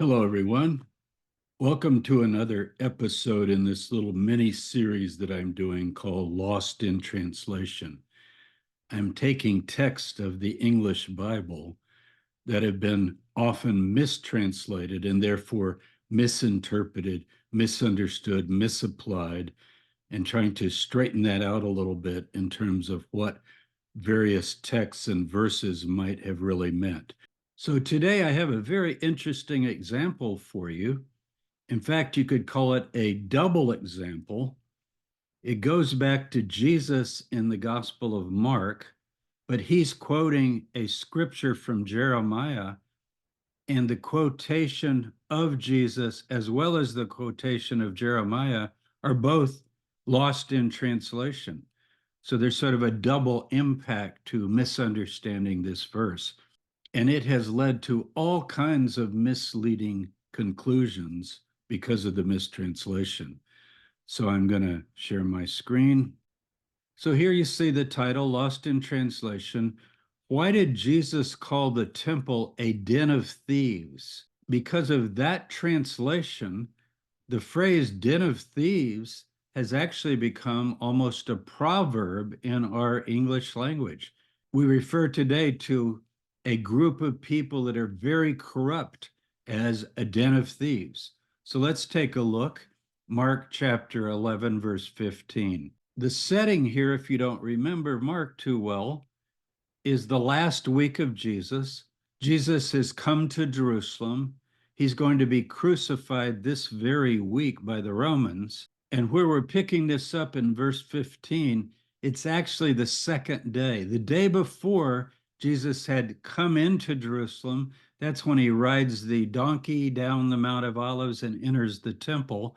Hello, everyone. Welcome to another episode in this little mini series that I'm doing called Lost in Translation. I'm taking text of the English Bible that have been often mistranslated and therefore misinterpreted, misunderstood, misapplied, and trying to straighten that out a little bit in terms of what various texts and verses might have really meant. So today I have a very interesting example for you. In fact, you could call it a double example. It goes back to Jesus in the Gospel of Mark, but he's quoting a scripture from Jeremiah, and the quotation of Jesus as well as the quotation of Jeremiah are both lost in translation. So there's sort of a double impact to misunderstanding this verse. And it has led to all kinds of misleading conclusions because of the mistranslation. So I'm going to share my screen. So here you see the title, Lost in Translation. Why did Jesus call the temple a den of thieves? Because of that translation, the phrase den of thieves has actually become almost a proverb in our English language. We refer today to a group of people that are very corrupt as a den of thieves. So let's take a look. Mark chapter 11, verse 15. The setting here, if you don't remember Mark too well, is the last week of Jesus. Jesus has come to Jerusalem. He's going to be crucified this very week by the Romans. And where we're picking this up in verse 15, it's actually the second day. The day before Jesus had come into Jerusalem, that's when he rides the donkey down the Mount of Olives and enters the temple.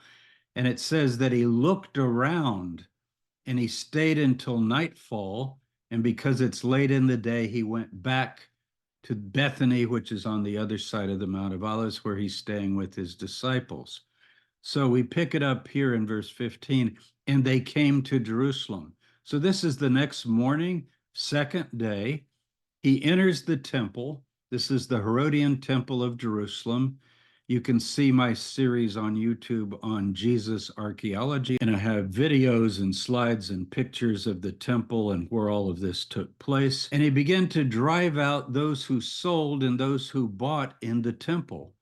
And it says that he looked around and he stayed until nightfall. And because it's late in the day, he went back to Bethany, which is on the other side of the Mount of Olives, where he's staying with his disciples. So we pick it up here in verse 15, and they came to Jerusalem. So this is the next morning, second day. He enters the temple. This is the Herodian Temple of Jerusalem. You can see my series on YouTube on Jesus archaeology, and I have videos and slides and pictures of the temple and where all of this took place. And he began to drive out those who sold and those who bought in the temple.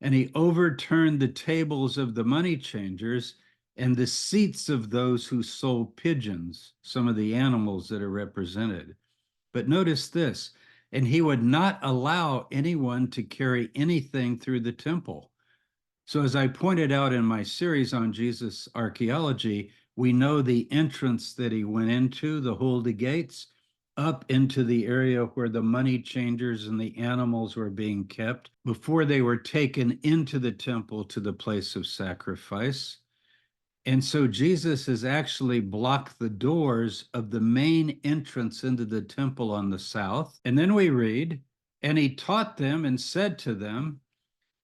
And he overturned the tables of the money changers and the seats of those who sold pigeons, some of the animals that are represented. But notice this, and he would not allow anyone to carry anything through the temple. So as I pointed out in my series on Jesus archaeology, we know the entrance that he went into, the Holy Gates, up into the area where the money changers and the animals were being kept before they were taken into the temple to the place of sacrifice. And so Jesus has actually blocked the doors of the main entrance into the temple on the south. And then we read, and he taught them and said to them,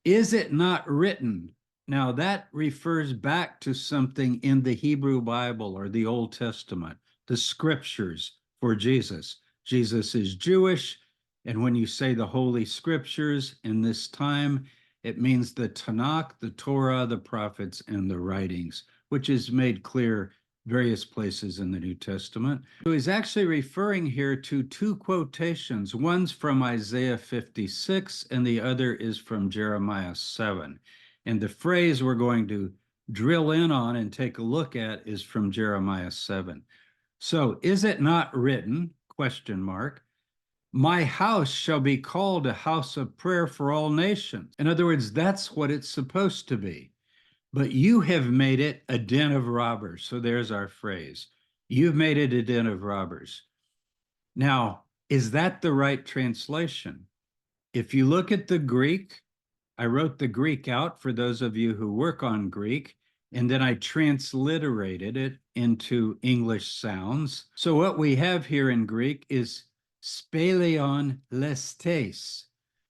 is it not written? Now that refers back to something in the Hebrew Bible or the Old Testament, the scriptures for Jesus. Jesus is Jewish. And when you say the Holy Scriptures in this time, it means the Tanakh, the Torah, the prophets, and the writings, which is made clear various places in the New Testament. So he's actually referring here to two quotations. One's from Isaiah 56 and the other is from Jeremiah 7. And the phrase we're going to drill in on and take a look at is from Jeremiah 7. So is it not written, question mark, my house shall be called a house of prayer for all nations. In other words, that's what it's supposed to be. But you have made it a den of robbers. So there's our phrase. You've made it a den of robbers. Now, is that the right translation? If you look at the Greek, I wrote the Greek out for those of you who work on Greek, and then I transliterated it into English sounds. So what we have here in Greek is speleon lestes,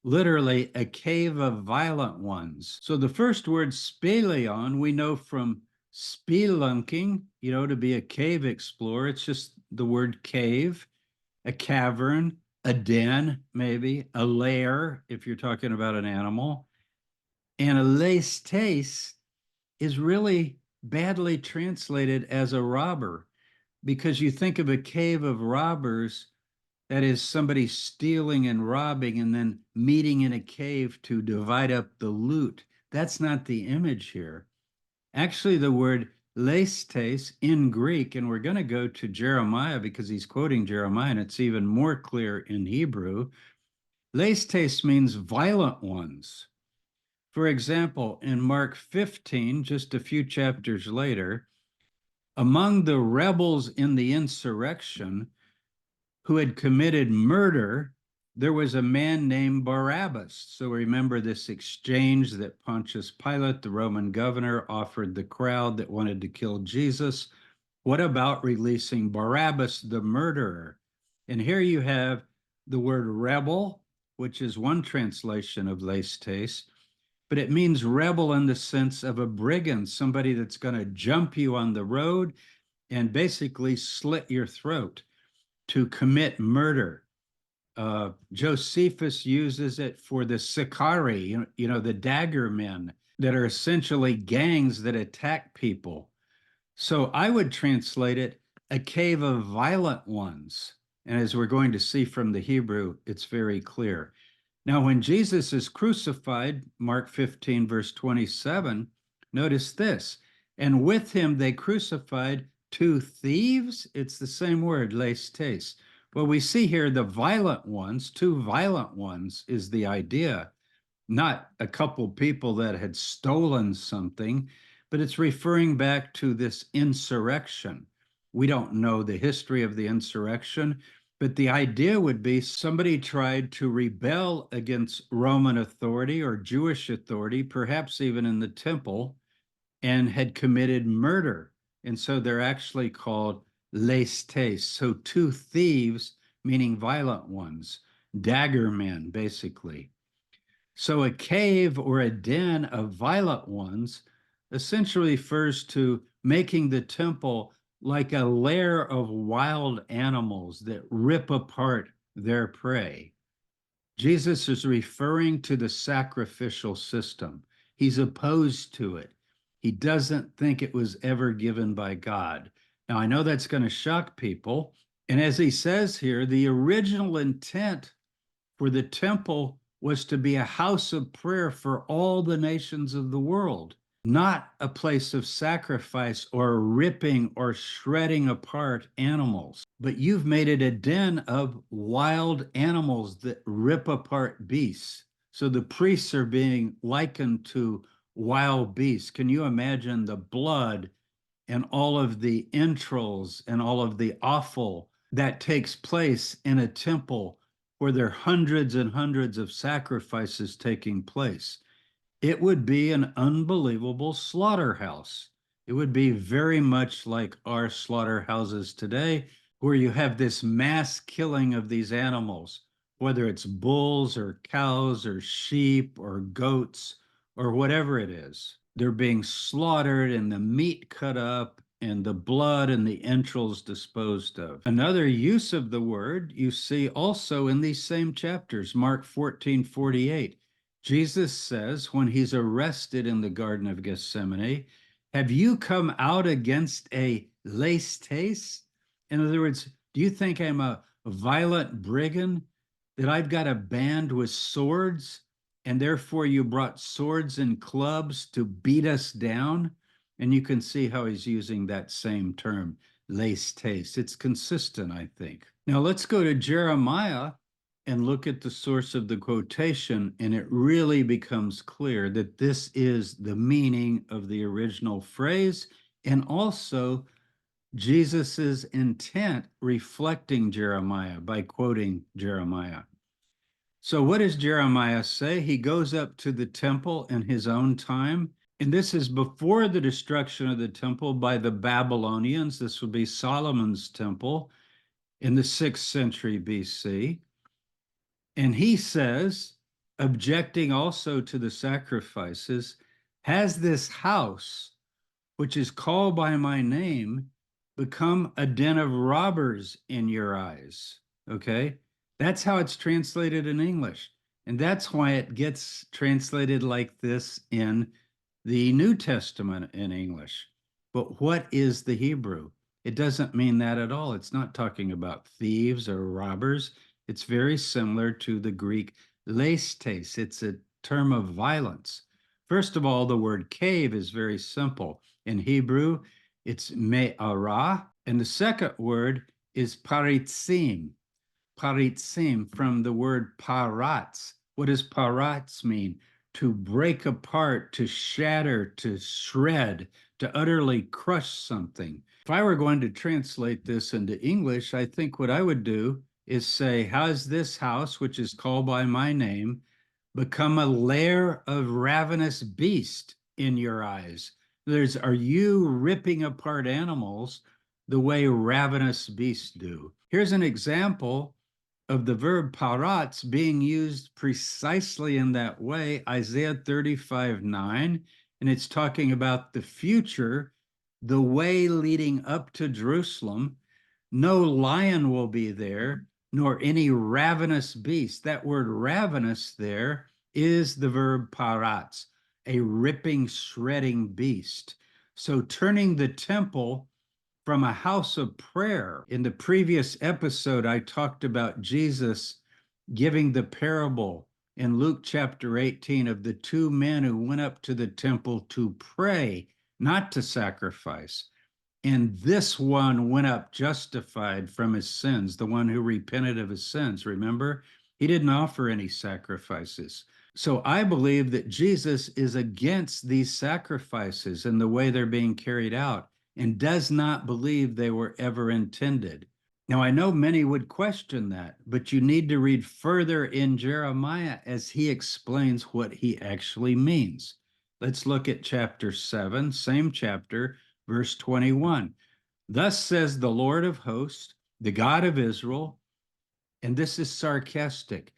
literally a cave of violent ones. So the first word speleon, we know from spelunking, to be a cave explorer. It's just the word cave, a cavern, a den, maybe, a lair, if you're talking about an animal. And a lestes is really badly translated as a robber, because you think of a cave of robbers, that is somebody stealing and robbing and then meeting in a cave to divide up the loot. That's not the image here. Actually, the word lestes in Greek, and we're going to go to Jeremiah because he's quoting Jeremiah, and it's even more clear in Hebrew. Lestes means violent ones. For example, in Mark 15, just a few chapters later, among the rebels in the insurrection who had committed murder, there was a man named Barabbas. So remember this exchange that Pontius Pilate, the Roman governor, offered the crowd that wanted to kill Jesus. What about releasing Barabbas, the murderer? And here you have the word rebel, which is one translation of lestes, but it means rebel in the sense of a brigand, somebody that's going to jump you on the road and basically slit your throat, to commit murder. Josephus uses it for the Sicarii, the dagger men that are essentially gangs that attack people. So I would translate it a cave of violent ones. And as we're going to see from the Hebrew, it's very clear. Now, when Jesus is crucified, Mark 15, verse 27, notice this. And with him they crucified two thieves. It's the same word, lestes. Well, we see here the violent ones, two violent ones is the idea, not a couple people that had stolen something, but it's referring back to this insurrection. We don't know the history of the insurrection, but the idea would be somebody tried to rebel against Roman authority or Jewish authority, perhaps even in the temple, and had committed murder. And so they're actually called lestes. So two thieves, meaning violent ones, dagger men, basically. So a cave or a den of violent ones essentially refers to making the temple like a lair of wild animals that rip apart their prey. Jesus is referring to the sacrificial system. He's opposed to it. He doesn't think it was ever given by God. Now, I know that's going to shock people. And as he says here, the original intent for the temple was to be a house of prayer for all the nations of the world, not a place of sacrifice or ripping or shredding apart animals. But you've made it a den of wild animals that rip apart beasts. So the priests are being likened to wild beasts. Can you imagine the blood and all of the entrails and all of the offal that takes place in a temple where there are hundreds and hundreds of sacrifices taking place? It would be an unbelievable slaughterhouse. It would be very much like our slaughterhouses today, where you have this mass killing of these animals, whether it's bulls or cows or sheep or goats or whatever it is. They're being slaughtered and the meat cut up and the blood and the entrails disposed of. Another use of the word you see also in these same chapters, Mark 14:48. Jesus says when he's arrested in the Garden of Gethsemane, have you come out against a lestes? In other words, do you think I'm a violent brigand, that I've got a band with swords, and therefore you brought swords and clubs to beat us down? And you can see how he's using that same term, lestes. It's consistent, I think. Now let's go to Jeremiah and look at the source of the quotation, and it really becomes clear that this is the meaning of the original phrase, and also Jesus's intent reflecting Jeremiah by quoting Jeremiah. So what does Jeremiah say? He goes up to the temple in his own time, and this is before the destruction of the temple by the Babylonians. This would be Solomon's temple in the 6th century BC. And he says, objecting also to the sacrifices, has this house, which is called by my name, become a den of robbers in your eyes? Okay, that's how it's translated in English. And that's why it gets translated like this in the New Testament in English. But what is the Hebrew? It doesn't mean that at all. It's not talking about thieves or robbers. It's very similar to the Greek leistes. It's a term of violence. First of all, the word cave is very simple. In Hebrew, it's me'ara, and the second word is paritzim. Paritzim from the word paratz. What does paratz mean? To break apart, to shatter, to shred, to utterly crush something. If I were going to translate this into English, I think what I would do is say, has this house, which is called by my name, become a lair of ravenous beast in your eyes? Are you ripping apart animals the way ravenous beasts do? Here's an example of the verb paratz being used precisely in that way, Isaiah 35:9, and it's talking about the future, the way leading up to Jerusalem. No lion will be there, nor any ravenous beast. That word ravenous there is the verb paratz, a ripping, shredding beast. So turning the temple from a house of prayer. In the previous episode, I talked about Jesus giving the parable in Luke chapter 18 of the two men who went up to the temple to pray, not to sacrifice. And this one went up justified from his sins, the one who repented of his sins. Remember, he didn't offer any sacrifices. So I believe that Jesus is against these sacrifices and the way they're being carried out, and does not believe they were ever intended. Now, I know many would question that, but you need to read further in Jeremiah as he explains what he actually means. Let's look at chapter 7, same chapter, verse 21. Thus says the Lord of hosts, the God of Israel, and this is sarcastic,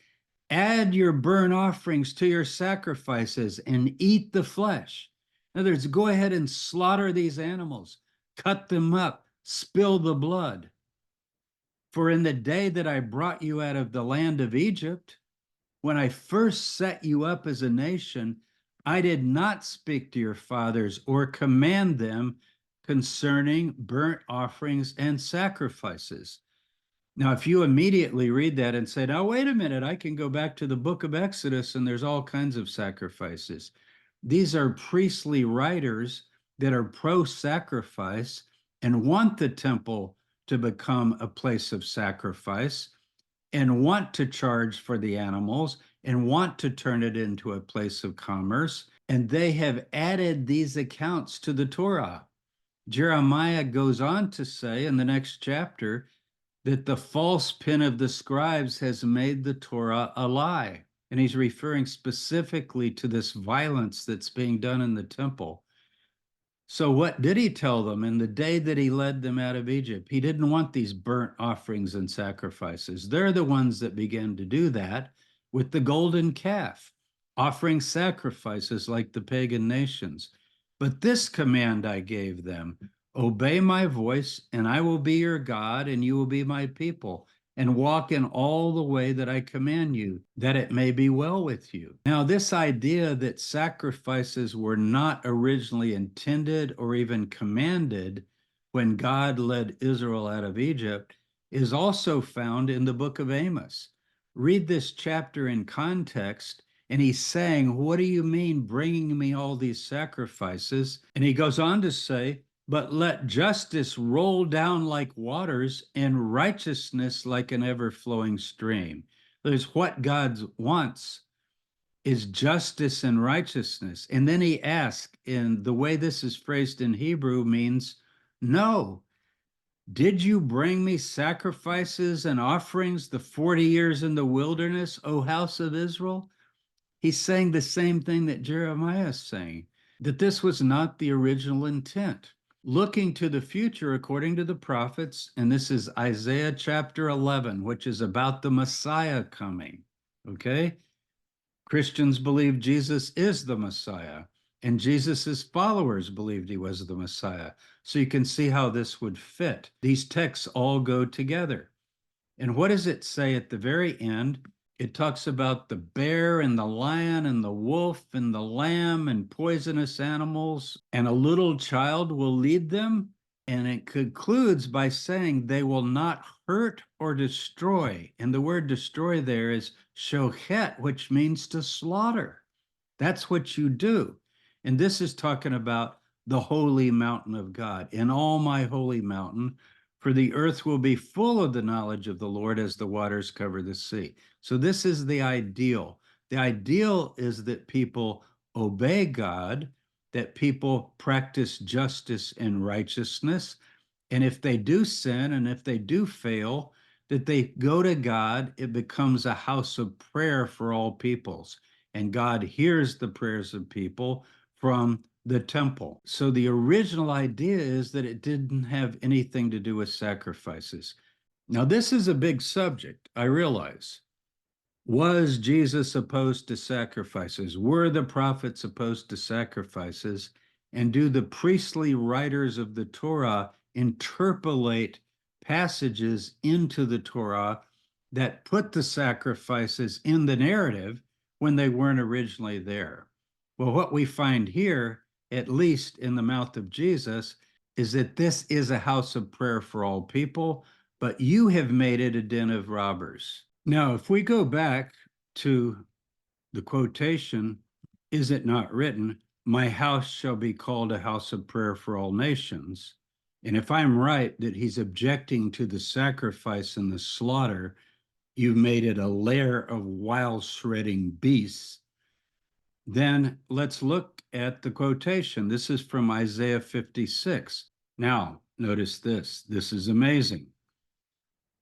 add your burnt offerings to your sacrifices and eat the flesh. In other words, go ahead and slaughter these animals, cut them up, spill the blood. For in the day that I brought you out of the land of Egypt, when I first set you up as a nation, I did not speak to your fathers or command them concerning burnt offerings and sacrifices. Now, if you immediately read that and say, now, wait a minute, I can go back to the book of Exodus and there's all kinds of sacrifices. These are priestly writers that are pro-sacrifice and want the temple to become a place of sacrifice and want to charge for the animals and want to turn it into a place of commerce. And they have added these accounts to the Torah. Jeremiah goes on to say in the next chapter that the false pen of the scribes has made the Torah a lie. And he's referring specifically to this violence that's being done in the temple. So what did he tell them in the day that he led them out of Egypt? He didn't want these burnt offerings and sacrifices. They're the ones that began to do that with the golden calf, offering sacrifices like the pagan nations. But this command I gave them, obey my voice, and I will be your God, and you will be my people, and walk in all the way that I command you, that it may be well with you. Now, this idea that sacrifices were not originally intended or even commanded when God led Israel out of Egypt is also found in the book of Amos. Read this chapter in context, and he's saying, what do you mean bringing me all these sacrifices? And he goes on to say, but let justice roll down like waters and righteousness like an ever-flowing stream. There's what God wants is justice and righteousness. And then he asks, in the way this is phrased in Hebrew means, no. Did you bring me sacrifices and offerings the 40 years in the wilderness, O house of Israel? He's saying the same thing that Jeremiah is saying, that this was not the original intent. Looking to the future, according to the prophets, and this is Isaiah chapter 11, which is about the Messiah coming, okay? Christians believe Jesus is the Messiah, and Jesus's followers believed he was the Messiah. So you can see how this would fit. These texts all go together. And what does it say at the very end? It talks about the bear and the lion and the wolf and the lamb and poisonous animals, and a little child will lead them. And it concludes by saying they will not hurt or destroy. And the word destroy there is shochet, which means to slaughter. That's what you do. And this is talking about the holy mountain of God. In all my holy mountain, for the earth will be full of the knowledge of the Lord as the waters cover the sea. So this is the ideal. The ideal is that people obey God, that people practice justice and righteousness. And if they do sin and if they do fail, that they go to God, it becomes a house of prayer for all peoples. And God hears the prayers of people from the temple. So the original idea is that it didn't have anything to do with sacrifices. Now, this is a big subject, I realize. Was Jesus opposed to sacrifices? Were the prophets opposed to sacrifices? And do the priestly writers of the Torah interpolate passages into the Torah that put the sacrifices in the narrative when they weren't originally there? Well, what we find here, at least in the mouth of Jesus, is that this is a house of prayer for all people, but you have made it a den of robbers. Now, if we go back to the quotation, is it not written, my house shall be called a house of prayer for all nations? And if I'm right that he's objecting to the sacrifice and the slaughter, you've made it a lair of wild shredding beasts, then let's look at the quotation. This is from Isaiah 56. Now, notice this. This is amazing.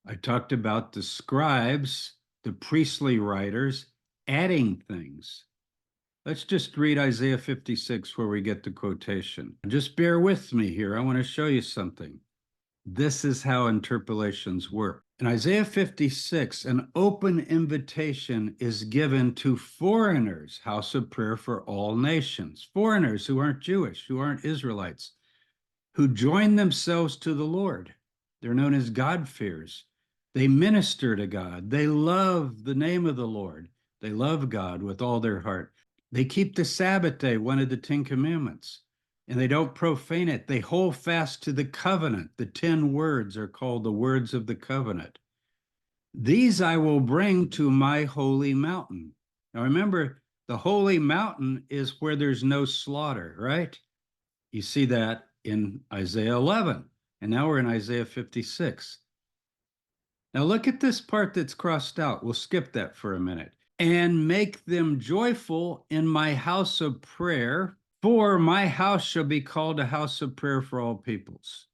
I talked about the scribes, the priestly writers, adding things. Let's just read Isaiah 56 where we get the quotation. Just bear with me here. I want to show you something. This is how interpolations work. In Isaiah 56, an open invitation is given to foreigners, house of prayer for all nations, foreigners who aren't Jewish, who aren't Israelites, who join themselves to the Lord. They're known as God-fearers. They minister to God. They love the name of the Lord. They love God with all their heart. They keep the Sabbath day, one of the 10 commandments, and they don't profane it. They hold fast to the covenant. The 10 words are called the words of the covenant. These I will bring to my holy mountain. Now remember, the holy mountain is where there's no slaughter, right? You see that in Isaiah 11, and now we're in Isaiah 56. Now look at this part that's crossed out. We'll skip that for a minute. And make them joyful in my house of prayer, for my house shall be called a house of prayer for all peoples.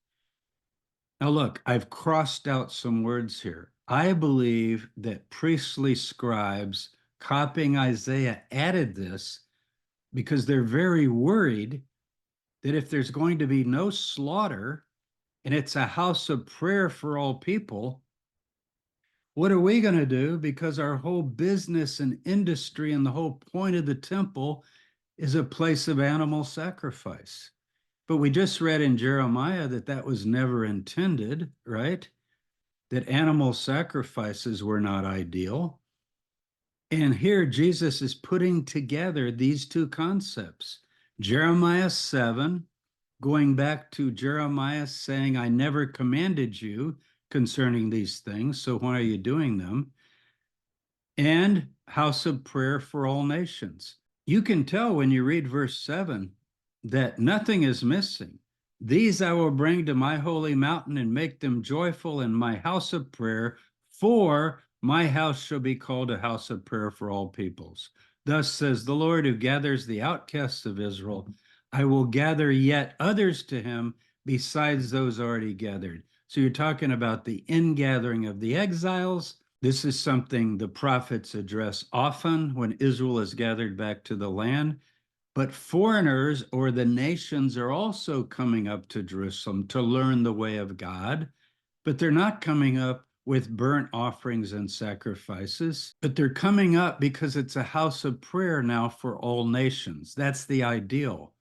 Now look, I've crossed out some words here. I believe that priestly scribes copying Isaiah added this because they're very worried that if there's going to be no slaughter and it's a house of prayer for all people, what are we going to do? Because our whole business and industry and the whole point of the temple is a place of animal sacrifice. But we just read in Jeremiah that that was never intended, right? That animal sacrifices were not ideal. And here Jesus is putting together these two concepts. Jeremiah 7, going back to Jeremiah saying, I never commanded you concerning these things, so why are you doing them? And house of prayer for all nations. You can tell when you read verse 7 that nothing is missing. These I will bring to my holy mountain and make them joyful in my house of prayer, for my house shall be called a house of prayer for all peoples. Thus says the Lord who gathers the outcasts of Israel, I will gather yet others to him besides those already gathered. So you're talking about the ingathering of the exiles. This is something the prophets address often when Israel is gathered back to the land. But foreigners or the nations are also coming up to Jerusalem to learn the way of God, but they're not coming up with burnt offerings and sacrifices, but they're coming up because it's a house of prayer now for all nations. That's the ideal.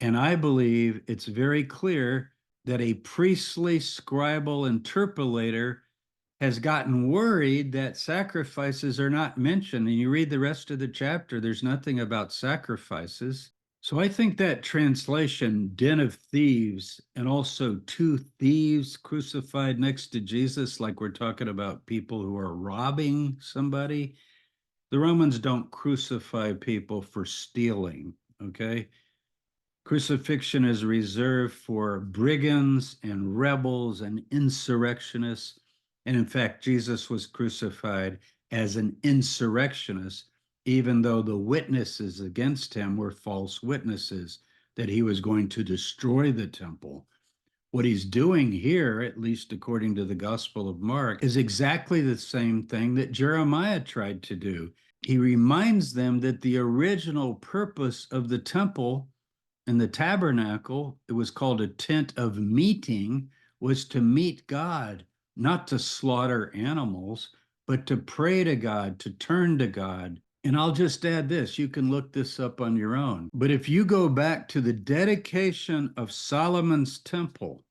And I believe it's very clear that a priestly scribal interpolator has gotten worried that sacrifices are not mentioned. And you read the rest of the chapter, there's nothing about sacrifices. So I think that translation, den of thieves, and also two thieves crucified next to Jesus, like we're talking about people who are robbing somebody. The Romans don't crucify people for stealing, okay? Crucifixion is reserved for brigands and rebels and insurrectionists. And in fact, Jesus was crucified as an insurrectionist, even though the witnesses against him were false witnesses, that he was going to destroy the temple. What he's doing here, at least according to the Gospel of Mark, is exactly the same thing that Jeremiah tried to do. He reminds them that the original purpose of the temple and the tabernacle, it was called a tent of meeting, was to meet God, not to slaughter animals, but to pray to God, to turn to God. And I'll just add this, you can look this up on your own. But if you go back to the dedication of Solomon's temple,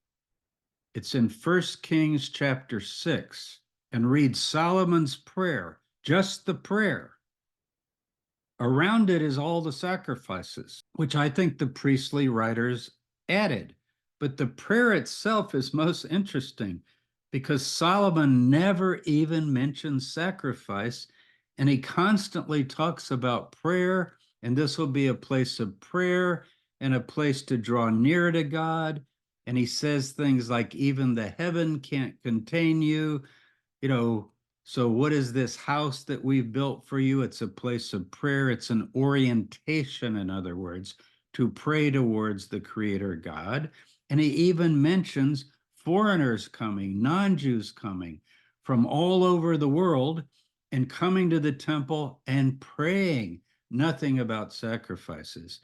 it's in 1 Kings chapter 6, and read Solomon's prayer, just the prayer. Around it is all the sacrifices, which I think the priestly writers added. But the prayer itself is most interesting because Solomon never even mentions sacrifice, and he constantly talks about prayer, and this will be a place of prayer and a place to draw near to God. And he says things like, even the heaven can't contain you, you know, so what is this house that we've built for you? It's a place of prayer. It's an orientation, in other words, to pray towards the Creator God. And he even mentions foreigners coming, non-Jews coming from all over the world and coming to the temple and praying. Nothing about sacrifices.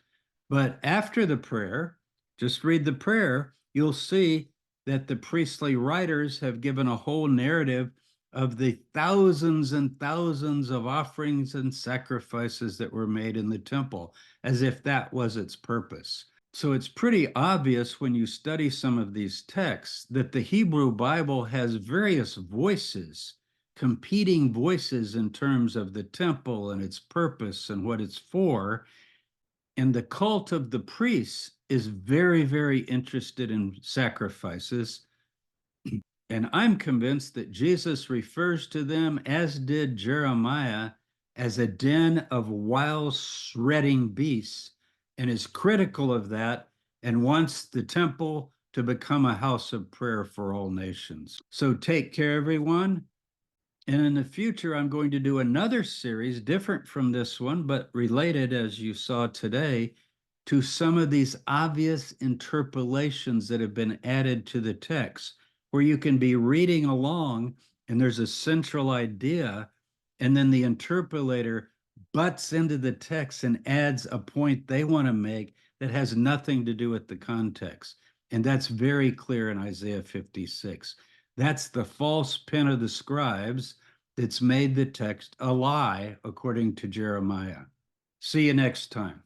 But after the prayer, just read the prayer, you'll see that the priestly writers have given a whole narrative of the thousands and thousands of offerings and sacrifices that were made in the temple, as if that was its purpose. So it's pretty obvious when you study some of these texts that the Hebrew Bible has various voices, competing voices in terms of the temple and its purpose and what it's for. And the cult of the priests is very, very interested in sacrifices. And I'm convinced that Jesus refers to them, as did Jeremiah, as a den of wild, shredding beasts, and is critical of that and wants the temple to become a house of prayer for all nations. So take care, everyone. And in the future, I'm going to do another series different from this one, but related, as you saw today, to some of these obvious interpolations that have been added to the text, where you can be reading along and there's a central idea, and then the interpolator butts into the text and adds a point they want to make that has nothing to do with the context. And that's very clear in Isaiah 56. That's the false pen of the scribes that's made the text a lie, according to Jeremiah. See you next time.